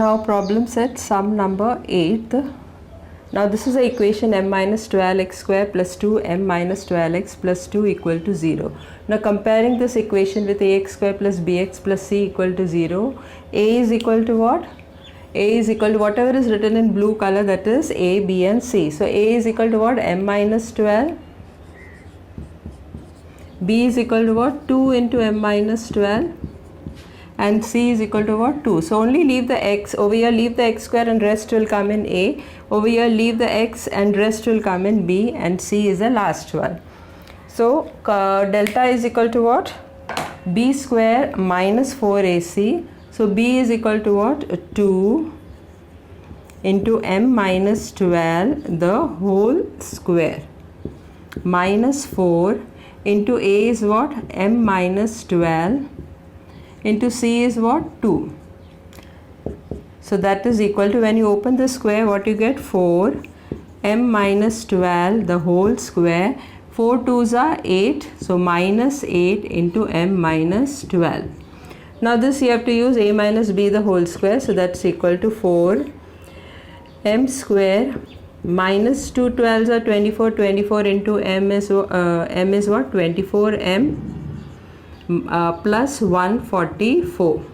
Now problem set sum number 8. Now this is the equation m minus 12x square plus 2m minus 12x plus 2 equal to 0. Now comparing this equation with ax square plus bx plus c equal to 0, a is equal to what? A is equal to whatever is written in blue color, that is a, b and c. So a is equal to what? M minus 12. B is equal to what? 2 into m minus 12. And c is equal to what? 2. So only leave the x over here, leave the x square and rest will come in a. Over here leave the x and rest will come in b, and c is the last one. So delta is equal to what? B square minus 4ac. So b is equal to what? 2 into m minus 12 the whole square minus 4 into a is what? M minus 12 into c is what? 2. So that is equal to, when you open the square, what you get? 4 m minus 12 the whole square. 4 2s are 8, so minus 8 into m minus 12. Now this you have to use a minus b the whole square, so that's equal to 4 m square minus 2 12s are 24, 24 into m is what? 24 m plus 144.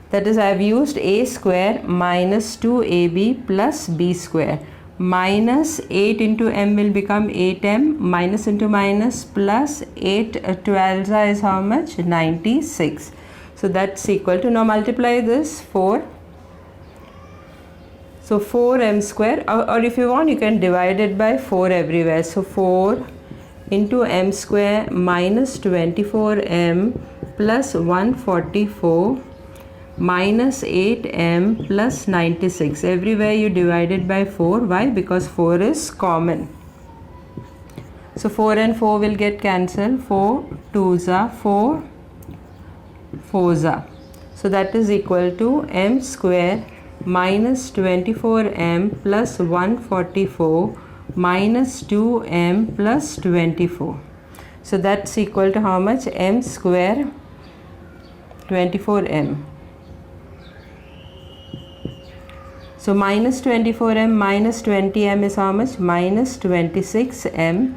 That is, I have used a square minus 2ab plus b square. Minus 8 into m will become 8m, minus into minus, plus 8 12s is how much? 96. So that's equal to, now multiply this 4. So 4m square, or if you want you can divide it by 4 everywhere. So 4 into m square minus 24m plus 144 minus 8m plus 96. Everywhere you divide it by 4. Why? Because 4 is common. So 4 and 4 will get cancelled. 4 2s are 4 4s are. So that is equal to m square minus 24m plus 144 minus 2m plus 24. So that's equal to how much? M square 24m. So minus 24m minus 20m is how much? Minus 26m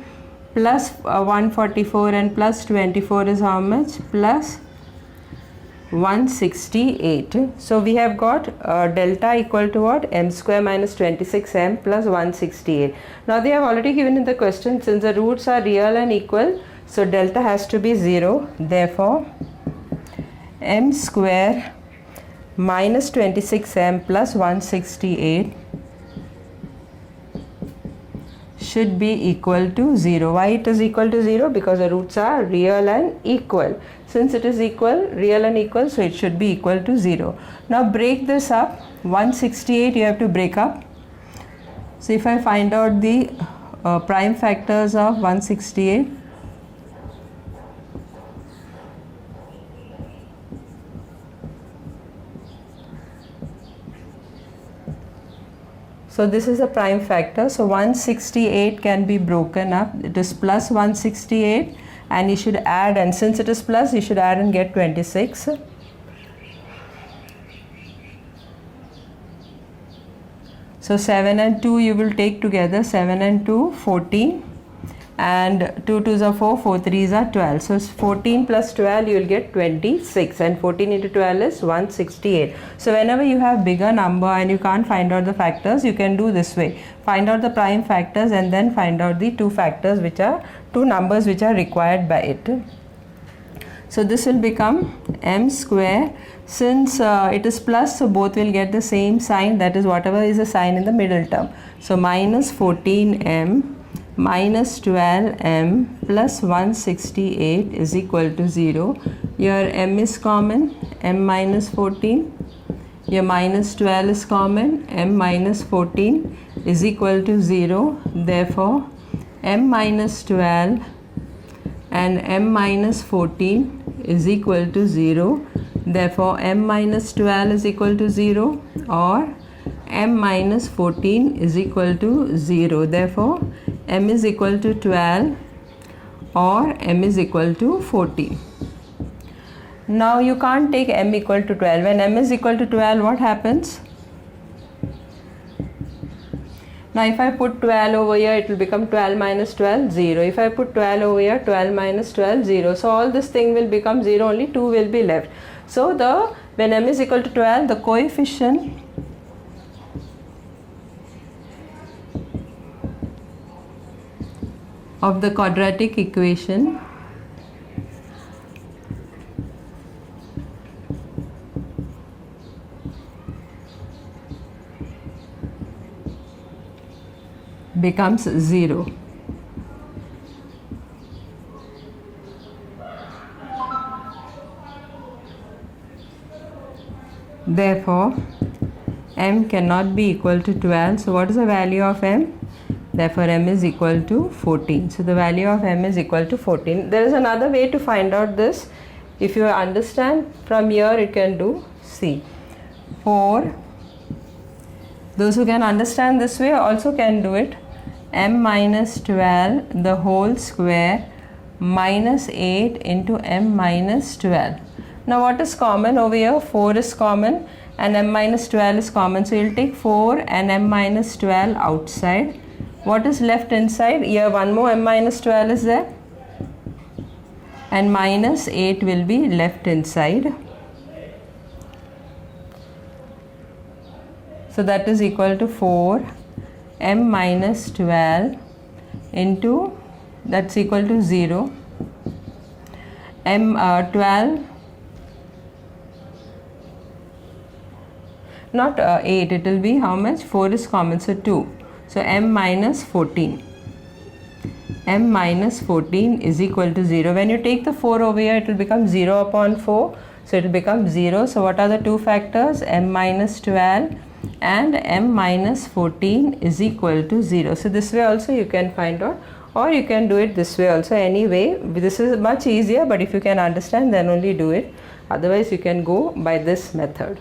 plus 144 and plus 24 is how much? Plus 168. So we have got delta equal to what? M square minus 26m plus 168. Now they have already given in the question, since the roots are real and equal, so delta has to be 0. Therefore m square minus 26m plus 168 should be equal to 0. Why it is equal to 0? Because the roots are real and equal. Since it is equal, real and equal, so it should be equal to 0. Now break this up. 168 you have to break up. So if I find out the prime factors of 168, so this is a prime factor. So 168 can be broken up. It is plus 168 and you should add, and since it is plus you should add and get 26. So 7 and 2 you will take together. 7 and 2 14, and 2 2s are 4, 4 3s are 12. So 14 plus 12 you will get 26, and 14 into 12 is 168. So whenever you have bigger number and you can't find out the factors, you can do this way. Find out the prime factors and then find out the two factors, which are two numbers which are required by it. So this will become m square. Since it is plus, so both will get the same sign, that is whatever is the sign in the middle term. So minus 14m minus 12m plus 168 is equal to 0. Your m is common, m minus 14. Your minus 12 is common, m minus 14 is equal to 0. Therefore m minus 12 and m minus 14 is equal to 0. Therefore m minus 12 is equal to 0, or m minus 14 is equal to 0. Therefore m is equal to 12 or m is equal to 14. Now you can't take m equal to 12. When m is equal to 12, what happens? Now if I put 12 over here, it will become 12 minus 12, 0. If I put 12 over here, 12 minus 12, 0. So all this thing will become 0, only 2 will be left. So when m is equal to 12, the coefficient of the quadratic equation becomes 0. Therefore, m cannot be equal to 12. So what is the value of m? Therefore, m is equal to 14. So the value of m is equal to 14. There is another way to find out this. If you understand from here, you can do C. For those who can understand this way also can do it. M minus 12 the whole square minus 8 into m minus 12. Now what is common over here? 4 is common and m minus 12 is common. So you will take 4 and m minus 12 outside. What is left inside? Here one more m minus 12 is there and minus 8 will be left inside. So that is equal to 4 m minus 12 into, that's equal to 0, m 12, not 8, it will be how much? 4 is common, so 2. So m minus 14. M minus 14 is equal to 0. When you take the 4 over here, it will become 0 upon 4. So it will become 0. So what are the two factors? M minus 12 and m minus 14 is equal to 0. So this way also you can find out, or you can do it this way also. Anyway, this is much easier, but if you can understand, then only do it. Otherwise you can go by this method.